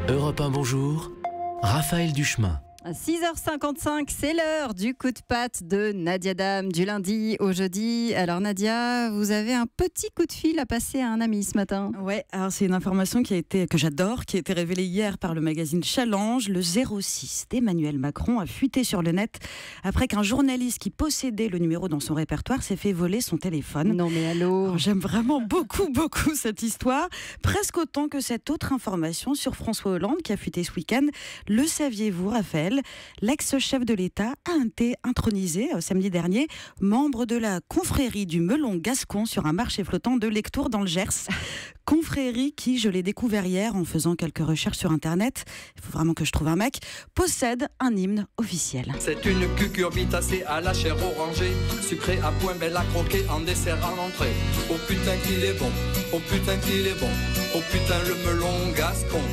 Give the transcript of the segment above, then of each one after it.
Europe 1, bonjour. Raphaël Duchemin. À 6h55, c'est l'heure du coup de patte de Nadia Dame du lundi au jeudi. Alors Nadia, vous avez un petit coup de fil à passer à un ami ce matin. Ouais, alors c'est une information que j'adore, qui a été révélée hier par le magazine Challenge. Le 06 d'Emmanuel Macron a fuité sur le net après qu'un journaliste qui possédait le numéro dans son répertoire s'est fait voler son téléphone. Non mais allô. Alors, j'aime vraiment beaucoup cette histoire, presque autant que cette autre information sur François Hollande qui a fuité ce week-end. Le saviez-vous, Raphaël ? L'ex-chef de l'État a été intronisé samedi dernier, membre de la confrérie du melon gascon sur un marché flottant de Lectoure dans le Gers. Confrérie qui, je l'ai découvert hier en faisant quelques recherches sur Internet, il faut vraiment que je trouve un mec, possède un hymne officiel. C'est une cucurbitacée à la chair orangée, sucrée à point, belle à croquer en dessert en entrée. Oh putain qu'il est bon, oh putain qu'il est bon, oh putain le melon gascon.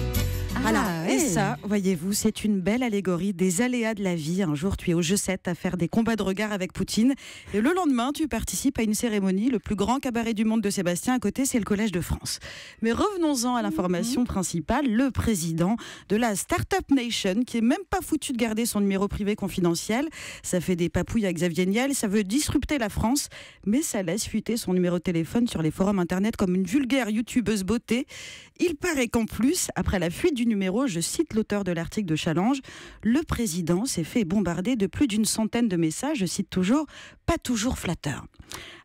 Voilà, et ça, voyez-vous, c'est une belle allégorie des aléas de la vie. Un jour, tu es au jeu 7 à faire des combats de regard avec Poutine. Et le lendemain, tu participes à une cérémonie. Le plus grand cabaret du monde de Sébastien, à côté, c'est le Collège de France. Mais revenons-en à l'information principale. Le président de la Startup Nation, qui est même pas foutu de garder son numéro privé confidentiel. Ça fait des papouilles à Xavier Niel. Ça veut disrupter la France. Mais ça laisse fuiter son numéro de téléphone sur les forums internet comme une vulgaire youtubeuse beauté. Il paraît qu'en plus, après la fuite du numéro, je cite l'auteur de l'article de Challenge, le président s'est fait bombarder de plus d'une centaine de messages, je cite toujours, pas toujours flatteurs.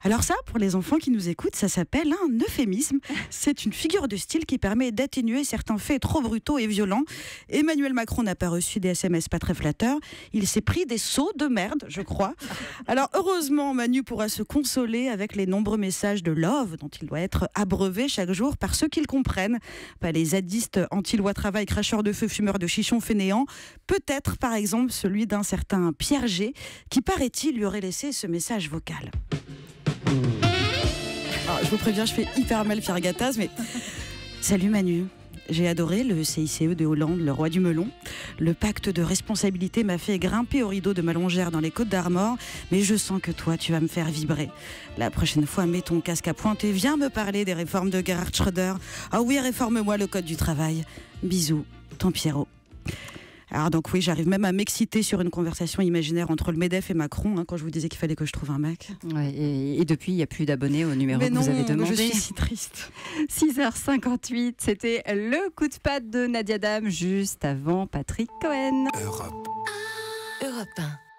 Alors ça, pour les enfants qui nous écoutent, ça s'appelle un euphémisme. C'est une figure de style qui permet d'atténuer certains faits trop brutaux et violents. Emmanuel Macron n'a pas reçu des SMS pas très flatteurs. Il s'est pris des sauts de merde, je crois. Alors heureusement, Manu pourra se consoler avec les nombreux messages de love dont il doit être abreuvé chaque jour par ceux qui le comprennent. Pas les zadistes anti-loi travail, cracheurs de feu, fumeurs de chichons fainéants. Peut-être, par exemple, celui d'un certain Pierre G, qui, paraît-il, lui aurait laissé ce message vocal. Alors, je vous préviens, je fais hyper mal Pierre Gattaz, mais... Salut Manu, j'ai adoré le CICE de Hollande, le roi du melon. Le pacte de responsabilité m'a fait grimper au rideau de ma longère dans les Côtes d'Armor, mais je sens que toi, tu vas me faire vibrer. La prochaine fois, mets ton casque à pointe et viens me parler des réformes de Gerhard Schröder. Ah oui, réforme-moi le code du travail. Bisous, ton Pierrot. Alors donc oui, j'arrive même à m'exciter sur une conversation imaginaire entre le MEDEF et Macron, quand je vous disais qu'il fallait que je trouve un mec. Ouais, et depuis, il n'y a plus d'abonnés au numéro que vous avez demandé. Je suis si triste. 6h58, c'était le coup de patte de Nadia Dame, juste avant Patrick Cohen. Europe 1.